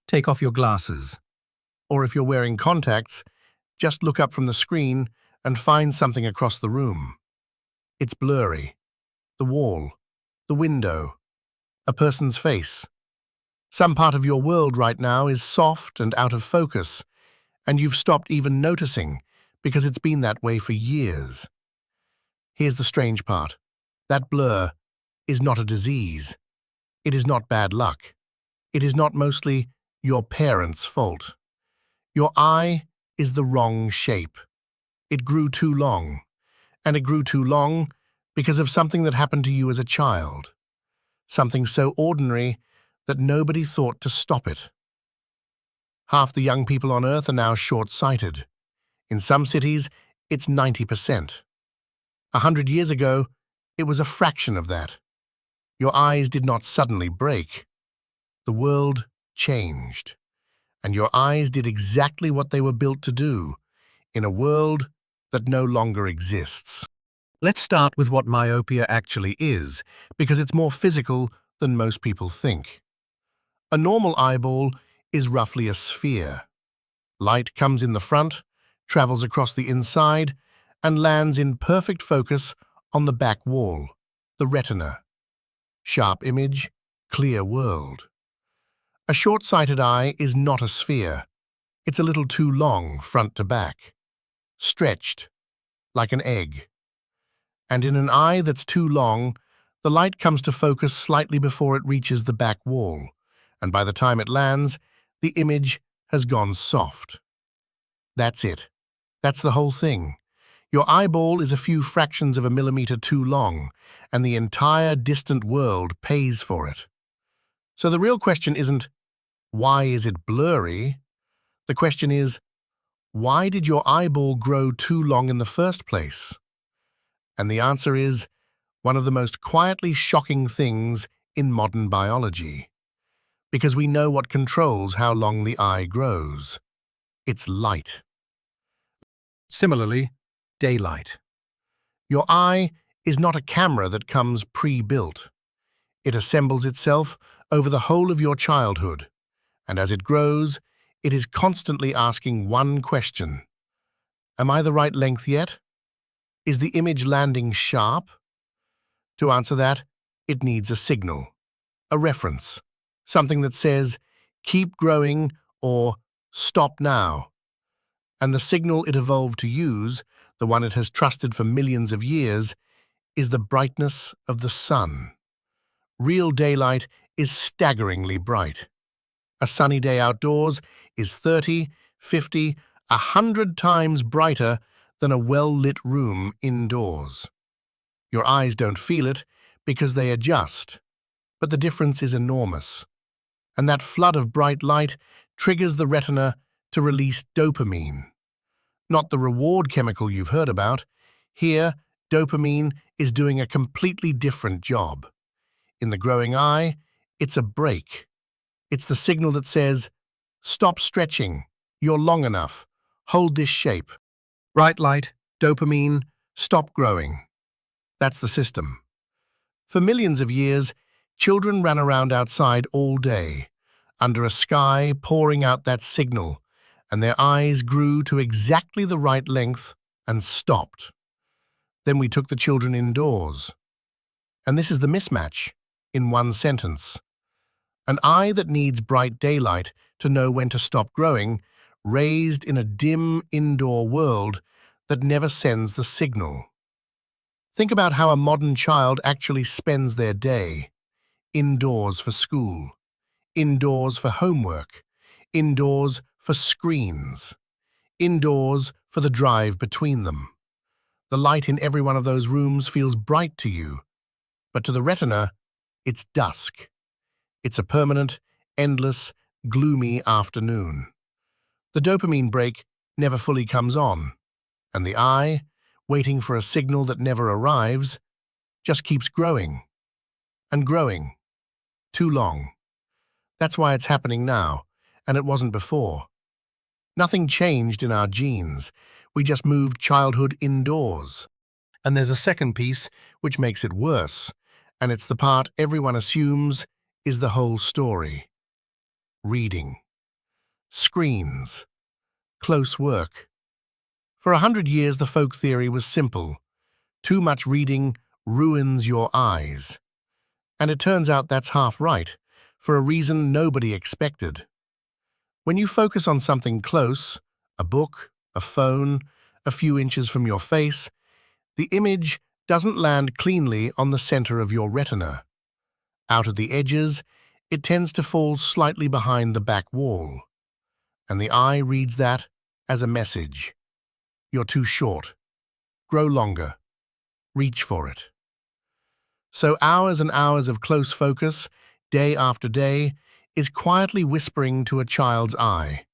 take off your glasses. Or if you're wearing contacts, just look up from the screen and find something across the room. It's blurry. The wall, the window, a person's face. Some part of your world right now is soft and out of focus, and you've stopped even noticing because it's been that way for years. Here's the strange part. That blur is not a disease. It is not bad luck. It is not mostly your parents' fault. Your eye is the wrong shape. It grew too long, and it grew too long because of something that happened to you as a child. Something so ordinary that nobody thought to stop it. Half the young people on Earth are now short-sighted. In some cities, it's 90%. 100 years ago, it was a fraction of that. Your eyes did not suddenly break. The world changed, and your eyes did exactly what they were built to do, in a world that no longer exists. Let's start with what myopia actually is, Because it's more physical than most people think. A normal eyeball is roughly a sphere. Light comes in the front, travels across the inside, and lands in perfect focus on the back wall, the retina. Sharp image, clear world. A short-sighted eye is not a sphere. It's a little too long, front to back. Stretched, like an egg. And in an eye that's too long, the light comes to focus slightly before it reaches the back wall, and by the time it lands, the image has gone soft. That's it. That's the whole thing. Your eyeball is a few fractions of a millimeter too long, and the entire distant world pays for it. So the real question isn't, why is it blurry? The question is, why did your eyeball grow too long in the first place? And the answer is one of the most quietly shocking things in modern biology. Because we know what controls how long the eye grows. It's light. Similarly, daylight. Your eye is not a camera that comes pre-built. It assembles itself over the whole of your childhood, and as it grows, it is constantly asking one question. Am I the right length yet? Is the image landing sharp? To answer that, it needs a signal, a reference, something that says, keep growing or stop now. And the signal it evolved to use, the one it has trusted for millions of years, is the brightness of the sun. Real daylight is staggeringly bright. A sunny day outdoors is 30, 50, 100 times brighter than a well-lit room indoors. Your eyes don't feel it because they adjust, but the difference is enormous. And that flood of bright light triggers the retina to release dopamine. Not the reward chemical you've heard about. Here, dopamine is doing a completely different job. In the growing eye, it's a break. It's the signal that says, stop stretching, you're long enough, hold this shape. Bright light, dopamine, stop growing. That's the system. For millions of years, children ran around outside all day, under a sky pouring out that signal, and their eyes grew to exactly the right length and stopped. Then we took the children indoors. And this is the mismatch, in one sentence. An eye that needs bright daylight to know when to stop growing, raised in a dim indoor world that never sends the signal. Think about how a modern child actually spends their day. Indoors for school, indoors for homework, indoors for screens, indoors for the drive between them. The light in every one of those rooms feels bright to you, but to the retina, it's dusk. It's a permanent, endless, gloomy afternoon. The dopamine break never fully comes on, and the eye, waiting for a signal that never arrives, just keeps growing and growing. Too long. That's why it's happening now, and it wasn't before. Nothing changed in our genes. We just moved childhood indoors. And there's a second piece which makes it worse, and it's the part everyone assumes is the whole story. Reading. screens, close work. For 100 years, the folk theory was simple. Too much reading ruins your eyes. And it turns out that's half right, for a reason nobody expected. When you focus on something close, a book, a phone, a few inches from your face, the image doesn't land cleanly on the center of your retina. Out at the edges, it tends to fall slightly behind the back wall. And the eye reads that as a message. You're too short. Grow longer. Reach for it. So hours and hours of close focus, day after day, is quietly whispering to a child's eye.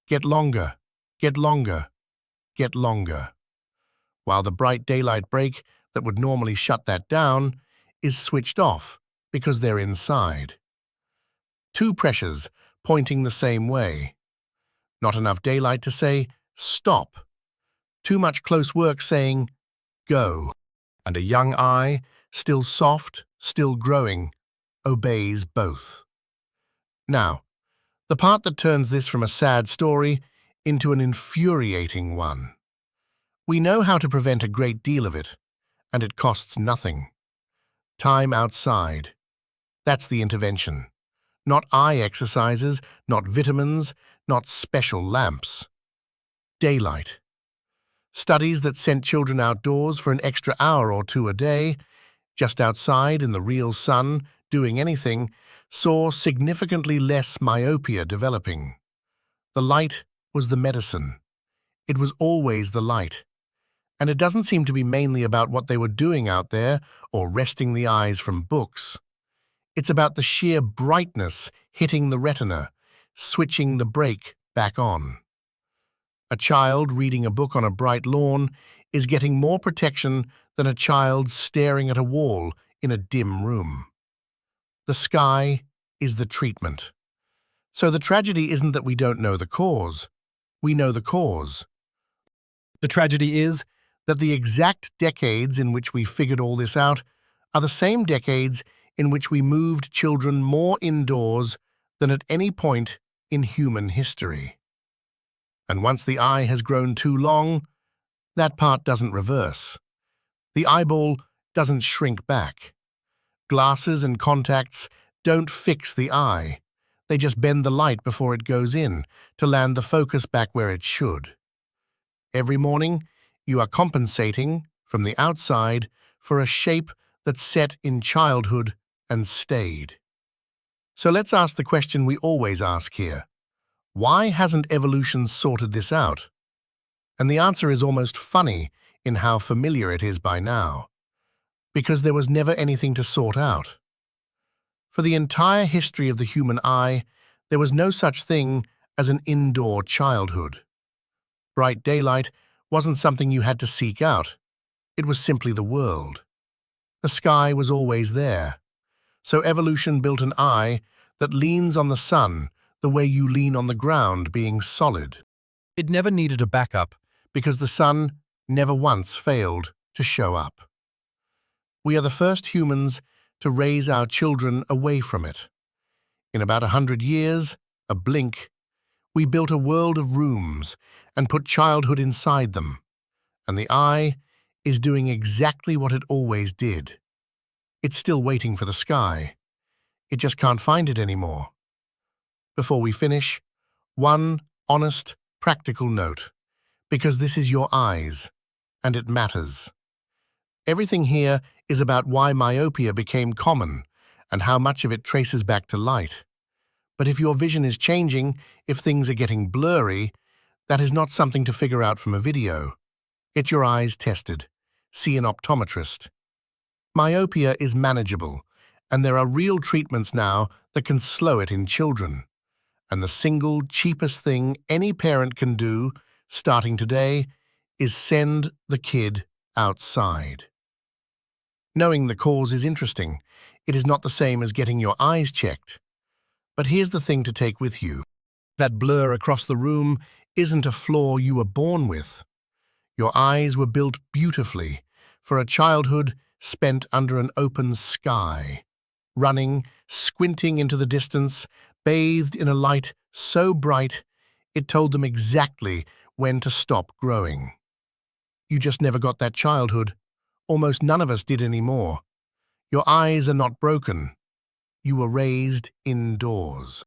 Get longer, get longer, get longer. While the bright daylight break that would normally shut that down is switched off because they're inside. Two pressures pointing the same way. Not enough daylight to say, stop. Too much close work saying, go. And a young eye, still soft, still growing, obeys both. Now, the part that turns this from a sad story into an infuriating one. We know how to prevent a great deal of it, and it costs nothing. Time outside. That's the intervention. Not eye exercises, not vitamins, not special lamps. Daylight. Studies that sent children outdoors for an extra hour or two a day, just outside in the real sun, doing anything, saw significantly less myopia developing. The light was the medicine. It was always the light. And it doesn't seem to be mainly about what they were doing out there or resting the eyes from books. It's about the sheer brightness hitting the retina, switching the brake back on. A child reading a book on a bright lawn is getting more protection than a child staring at a wall in a dim room. The sky is the treatment. So the tragedy isn't that we don't know the cause. We know the cause. The tragedy is that the exact decades in which we figured all this out are the same decades in which we moved children more indoors than at any point in human history. And once the eye has grown too long, that part doesn't reverse. The eyeball doesn't shrink back. Glasses and contacts don't fix the eye. They just bend the light before it goes in to land the focus back where it should. Every morning, you are compensating, from the outside, for a shape that's set in childhood and stayed. So let's ask the question we always ask here. Why hasn't evolution sorted this out? And the answer is almost funny in how familiar it is by now. Because there was never anything to sort out. For the entire history of the human eye, there was no such thing as an indoor childhood. Bright daylight wasn't something you had to seek out. It was simply the world. The sky was always there. So evolution built an eye that leans on the sun the way you lean on the ground, being solid. It never needed a backup because the sun never once failed to show up. We are the first humans to raise our children away from it. In about 100 years, a blink, we built a world of rooms and put childhood inside them. And the eye is doing exactly what it always did. It's still waiting for the sky. It just can't find it anymore. Before we finish, one honest, practical note, because this is your eyes, and it matters. Everything here is about why myopia became common and how much of it traces back to light. But if your vision is changing, if things are getting blurry, that is not something to figure out from a video. Get your eyes tested. See an optometrist. Myopia is manageable, and there are real treatments now that can slow it in children. And the single cheapest thing any parent can do, starting today, is send the kid outside. Knowing the cause is interesting. It is not the same as getting your eyes checked. But here's the thing to take with you. That blur across the room isn't a flaw you were born with. Your eyes were built beautifully for a childhood spent under an open sky, running, squinting into the distance, bathed in a light so bright it told them exactly when to stop growing. You just never got that childhood. Almost none of us did anymore. Your eyes are not broken. You were raised indoors.